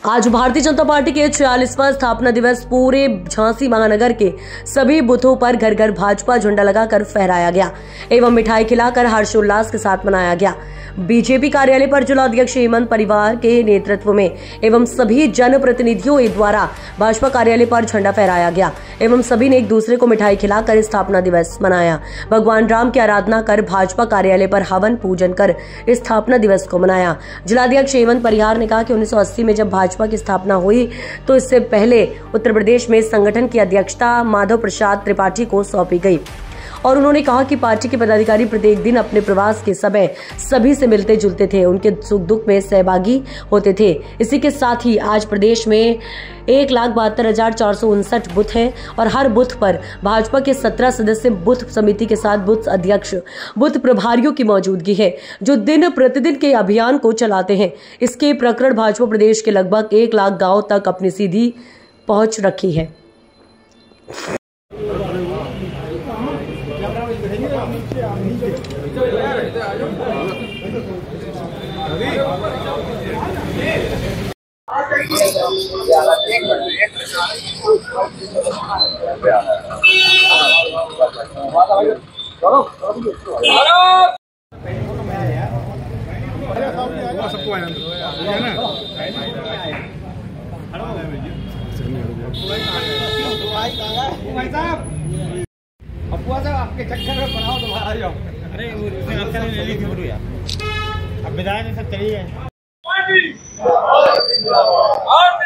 आज भारतीय जनता पार्टी के 46वां स्थापना दिवस पूरे झांसी महानगर के सभी बूथों पर घर घर भाजपा झंडा लगाकर फहराया गया एवं मिठाई खिलाकर हर्षोल्लास के साथ मनाया गया। बीजेपी कार्यालय पर जिलाध्यक्ष हेमंत परिवार के नेतृत्व में एवं सभी जनप्रतिनिधियों द्वारा भाजपा कार्यालय पर झंडा फहराया गया एवं सभी ने एक दूसरे को मिठाई खिलाकर स्थापना दिवस मनाया। भगवान राम की आराधना कर भाजपा कार्यालय पर हवन पूजन कर स्थापना दिवस को मनाया। जिलाध्यक्ष हेमंत परिहार ने कहा कि 1980 में जब भाजपा की स्थापना हुई तो इससे पहले उत्तर प्रदेश में संगठन की अध्यक्षता माधव प्रसाद त्रिपाठी को सौंपी गई और उन्होंने कहा कि पार्टी के पदाधिकारी प्रत्येक दिन अपने प्रवास के समय सभी से मिलते जुलते थे, उनके सुख दुख में सहभागी होते थे। इसी के साथ ही आज प्रदेश में 1,72,459 बूथ हैं और हर बूथ पर भाजपा के 17 सदस्य बूथ समिति के साथ बूथ अध्यक्ष बूथ प्रभारियों की मौजूदगी है जो दिन प्रतिदिन के अभियान को चलाते हैं। इसके प्रकरण भाजपा प्रदेश के लगभग 1 लाख गाँव तक अपनी सीधी पहुंच रखी है। आपके चक्कर में बनाओ दोबारा जाओ। अरे उसने आपका ले ली थी यार। अब विदाई नहीं सब चली है। भारतीय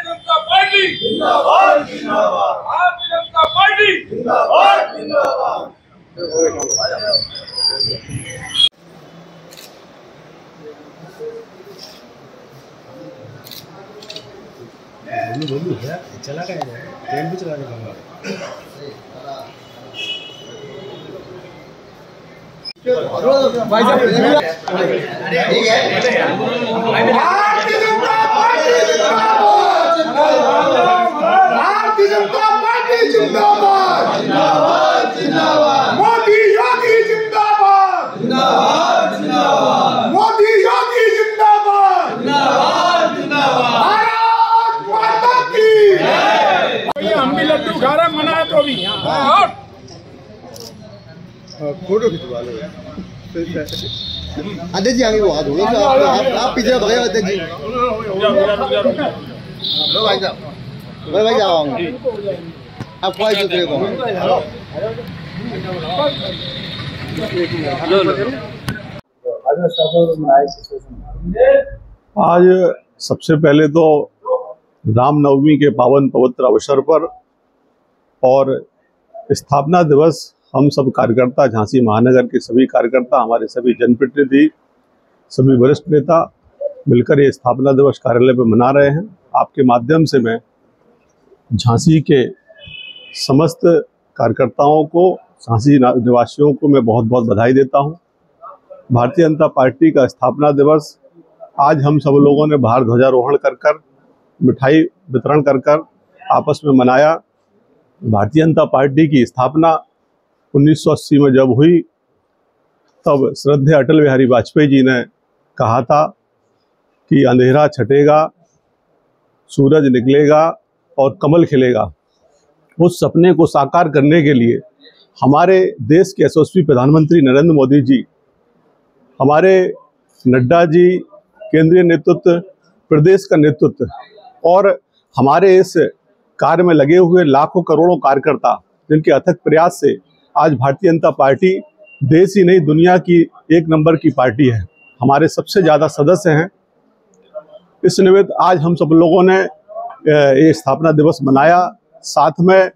जनता पार्टी जिंदाबाद जिंदाबाद। भारतीय जनता पार्टी जिंदाबाद जिंदाबाद। बोलू है चला गया ट्रेन भी चला गया। भारतीय जनता पार्टी जिंदाबाद जिंदाबाद जिंदाबाद। मोदी योगी जिंदाबाद जिंदाबाद जिंदाबाद। मोदी योगी जिंदाबाद जिंदाबाद जिंदाबाद। भारत माता की जय। हम भी लड्डू खा रहे मनाए तो भी फोटो खिंचवा लो। अध्यक्ष जी आगे बहुत हो आप पीछे भगवान अध्यक्ष जी। लो भाई साहब भाई जाओ आप कोई दूसरे को आज सबसे पहले तो रामनवमी के पावन पवित्र अवसर पर और स्थापना दिवस हम सब कार्यकर्ता झांसी महानगर के सभी कार्यकर्ता हमारे सभी जनप्रतिनिधि सभी वरिष्ठ नेता मिलकर ये स्थापना दिवस कार्यालय में मना रहे हैं। आपके माध्यम से मैं झांसी के समस्त कार्यकर्ताओं को झांसी निवासियों को मैं बहुत बहुत बधाई देता हूं। भारतीय जनता पार्टी का स्थापना दिवस आज हम सब लोगों ने बाहर ध्वजारोहण कर मिठाई वितरण कर आपस में मनाया। भारतीय जनता पार्टी की स्थापना 1980 में जब हुई तब श्रद्धेय अटल बिहारी वाजपेयी जी ने कहा था कि अंधेरा छटेगा, सूरज निकलेगा और कमल खिलेगा। उस सपने को साकार करने के लिए हमारे देश के यशस्वी प्रधानमंत्री नरेंद्र मोदी जी, हमारे नड्डा जी, केंद्रीय नेतृत्व, प्रदेश का नेतृत्व और हमारे इस कार्य में लगे हुए लाखों करोड़ों कार्यकर्ता जिनके अथक प्रयास से आज भारतीय जनता पार्टी देश ही नहीं दुनिया की 1 नंबर की पार्टी है। हमारे सबसे ज़्यादा सदस्य हैं। इस निमित्त आज हम सब लोगों ने ये स्थापना दिवस मनाया। साथ में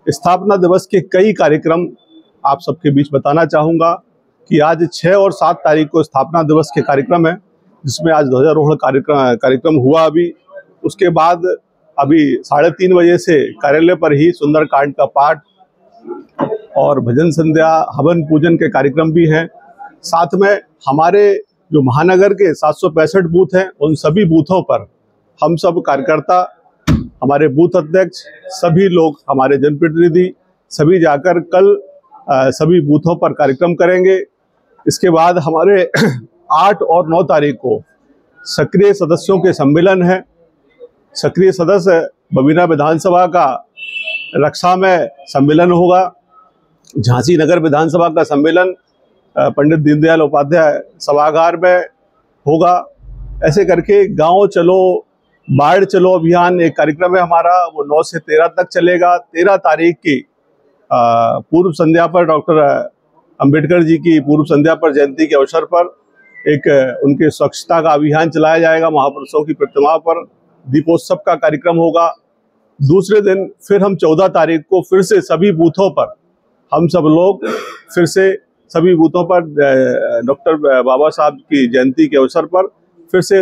स्थापना दिवस के कई कार्यक्रम आप सबके बीच बताना चाहूँगा कि आज 6 और 7 तारीख को स्थापना दिवस के कार्यक्रम है जिसमें आज ध्वजारोहण कार्यक्रम हुआ। अभी उसके बाद अभी 3:30 बजे से कार्यालय पर ही सुंदरकांड का पाठ और भजन संध्या हवन पूजन के कार्यक्रम भी हैं। साथ में हमारे जो महानगर के 765 बूथ हैं उन सभी बूथों पर हम सब कार्यकर्ता, हमारे बूथ अध्यक्ष, सभी लोग, हमारे जनप्रतिनिधि सभी जाकर कल सभी बूथों पर कार्यक्रम करेंगे। इसके बाद हमारे 8 और 9 तारीख को सक्रिय सदस्यों के सम्मेलन है। सक्रिय सदस्य बबीना विधानसभा का रक्षा में सम्मेलन होगा। झांसी नगर विधानसभा का सम्मेलन पंडित दीनदयाल उपाध्याय सभागार में होगा। ऐसे करके गांव चलो बाढ़ चलो अभियान एक कार्यक्रम है हमारा, वो 9 से 13 तक चलेगा। 13 तारीख की पूर्व संध्या पर डॉक्टर अंबेडकर जी की पूर्व संध्या पर जयंती के अवसर पर एक उनके स्वच्छता का अभियान चलाया जाएगा। महापुरुषों की प्रतिमा पर दीपोत्सव का कार्यक्रम होगा। दूसरे दिन फिर हम 14 तारीख को फिर से सभी बूथों पर हम सब लोग फिर से सभी बूथों पर डॉक्टर बाबा साहब की जयंती के अवसर पर फिर से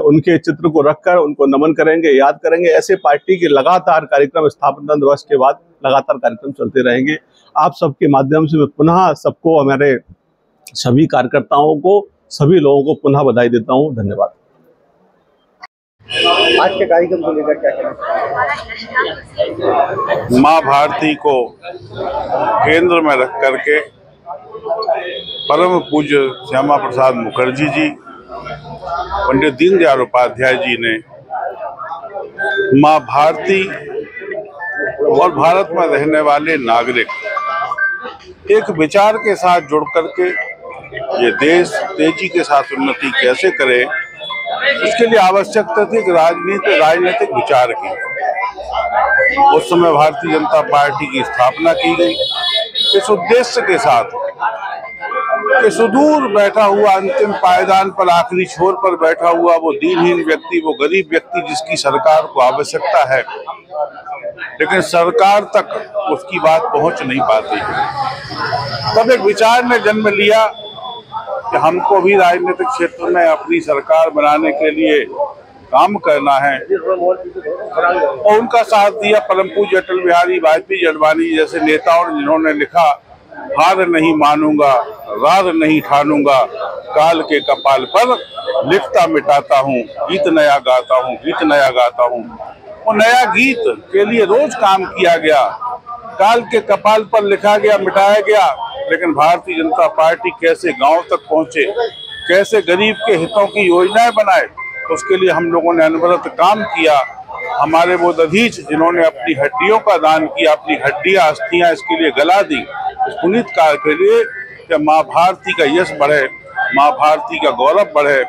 उनके चित्र को रखकर उनको नमन करेंगे, याद करेंगे। ऐसे पार्टी के लगातार कार्यक्रम स्थापना दिवस के बाद लगातार कार्यक्रम चलते रहेंगे। आप सबके माध्यम से मैं पुनः सबको, हमारे सभी कार्यकर्ताओं को, सभी लोगों को पुनः बधाई देता हूं। धन्यवाद। आज के कार्यक्रम को लेकर क्या कहना? माँ भारती को केंद्र में रख करके परम पूज्य श्यामा प्रसाद मुखर्जी जी, पंडित दीनदयाल उपाध्याय जी ने माँ भारती और भारत में रहने वाले नागरिक एक विचार के साथ जुड़ करके ये देश तेजी के साथ उन्नति कैसे करे, इसके लिए आवश्यकता थी राजनीतिक विचार की। उस समय भारतीय जनता पार्टी की स्थापना की गई इस उद्देश्य के साथ कि सुदूर बैठा हुआ, अंतिम पायदान पर, आखिरी छोर पर बैठा हुआ वो दीनहीन व्यक्ति, वो गरीब व्यक्ति जिसकी सरकार को आवश्यकता है लेकिन सरकार तक उसकी बात पहुंच नहीं पाती है। तब एक विचार ने जन्म लिया कि हमको भी राजनीतिक क्षेत्र में अपनी सरकार बनाने के लिए काम करना है और उनका साथ दिया परम पूज्य अटल बिहारी वाजपेयी अडवाणी जैसे नेताओं ने, जिन्होंने लिखा, हार नहीं मानूंगा, रार नहीं ठानूंगा, काल के कपाल पर लिखता मिटाता हूँ, गीत नया गाता हूँ, गीत नया गाता हूँ। वो नया गीत के लिए रोज काम किया गया, काल के कपाल पर लिखा गया, मिटाया गया, लेकिन भारतीय जनता पार्टी कैसे गांव तक पहुंचे, कैसे गरीब के हितों की योजनाएं बनाए, उसके लिए हम लोगों ने अनवरत काम किया। हमारे वो दधीच जिन्होंने अपनी हड्डियों का दान किया, अपनी हड्डियां अस्थियां इसके लिए गला दी, इस पुनीत कार्य के लिए कि माँ भारती का यश बढ़े, माँ भारती का गौरव बढ़े।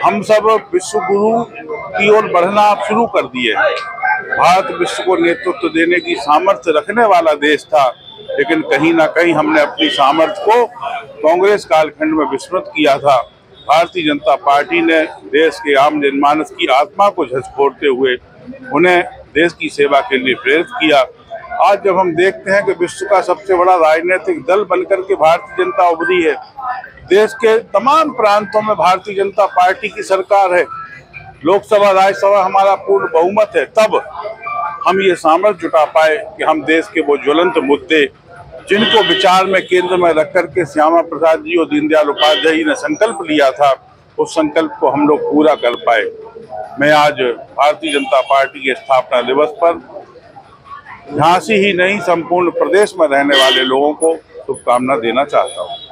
हम सब विश्व गुरु की ओर बढ़ना आप शुरू कर दिए। भारत विश्व को नेतृत्व देने की सामर्थ्य रखने वाला देश था, लेकिन कहीं ना कहीं हमने अपनी सामर्थ्य को कांग्रेस कालखंड में विस्मृत किया था। भारतीय जनता पार्टी ने देश के आम जनमानस की आत्मा को झकझोरते हुए उन्हें देश की सेवा के लिए प्रेरित किया। आज जब हम देखते हैं कि विश्व का सबसे बड़ा राजनीतिक दल बनकर के भारतीय जनता उभरी है, देश के तमाम प्रांतों में भारतीय जनता पार्टी की सरकार है, लोकसभा राज्यसभा हमारा पूर्ण बहुमत है, तब हम ये सामर्थ्य जुटा पाए कि हम देश के वो ज्वलंत मुद्दे जिनको विचार में केंद्र में रख करके श्यामा प्रसाद जी और दीनदयाल उपाध्याय जी ने संकल्प लिया था, उस संकल्प को हम लोग पूरा कर पाए। मैं आज भारतीय जनता पार्टी के स्थापना दिवस पर झांसी ही नहीं संपूर्ण प्रदेश में रहने वाले लोगों को शुभकामना देना चाहता हूँ।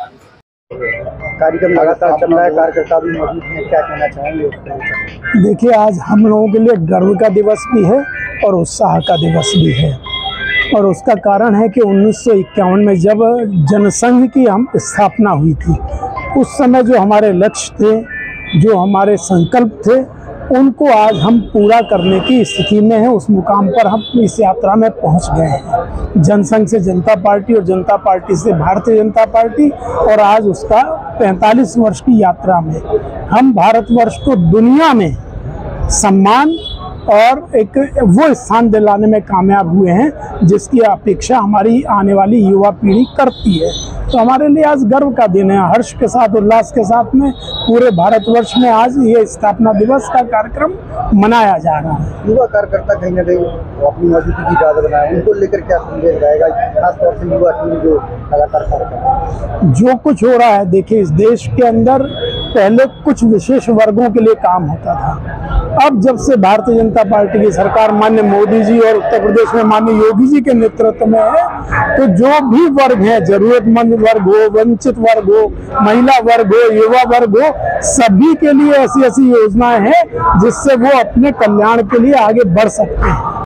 कार्यक्रम लगातार चल रहा है, कार्यकर्ता भी मौजूद हैं, क्या कहना चाहेंगे? देखिए, आज हम लोगों के लिए गर्व का दिवस भी है और उत्साह का दिवस भी है, और उसका कारण है कि 1951 में जब जनसंघ की हम स्थापना हुई थी, उस समय जो हमारे लक्ष्य थे, जो हमारे संकल्प थे, उनको आज हम पूरा करने की स्थिति में हैं। उस मुकाम पर हम इस यात्रा में पहुंच गए हैं। जनसंघ से जनता पार्टी और जनता पार्टी से भारतीय जनता पार्टी, और आज उसका 45 वर्ष की यात्रा में हम भारतवर्ष को दुनिया में सम्मान और एक वो स्थान दिलाने में कामयाब हुए हैं जिसकी अपेक्षा हमारी आने वाली युवा पीढ़ी करती है। तो हमारे लिए आज गर्व का दिन है। हर्ष के साथ, उल्लास के साथ में पूरे भारतवर्ष में आज ये स्थापना दिवस का कार्यक्रम मनाया जा रहा है। युवा कार्यकर्ता कहीं ना कहीं अपनी मौजूदगी की याद बनाए, उनको लेकर क्या संदेश जाएगा, खासतौर से युवा टीम जो लगातार कार्य कर रही है? जो कुछ हो रहा है, देखिए, इस देश के अंदर पहले कुछ विशेष वर्गों के लिए काम होता था, अब जब से भारतीय जनता पार्टी की सरकार माननीय मोदी जी और उत्तर प्रदेश में माननीय योगी जी के नेतृत्व में है, तो जो भी वर्ग है, जरूरतमंद वर्ग हो, वंचित वर्ग हो, महिला वर्ग हो, युवा वर्ग हो, सभी के लिए ऐसी ऐसी योजनाएं हैं जिससे वो अपने कल्याण के लिए आगे बढ़ सकते हैं।